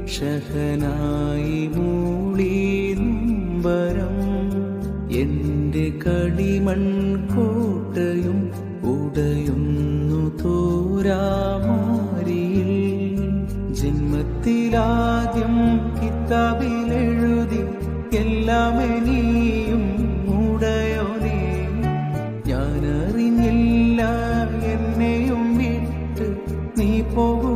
ഷഹനായി മൂളി നൊമ്പരം. എന്റെ കളിമൺകോട്ടയും ഉടയുന്നു തോരാമാരിയിൽ. ജന്മത്തിലാദ്യം കിതാബിലെഴുതി എല്ലാം ഇനിയും ഉടയോനേ. ഞാനറിഞ്ഞില്ല എന്നെയും വിട്ട് നീ പോകും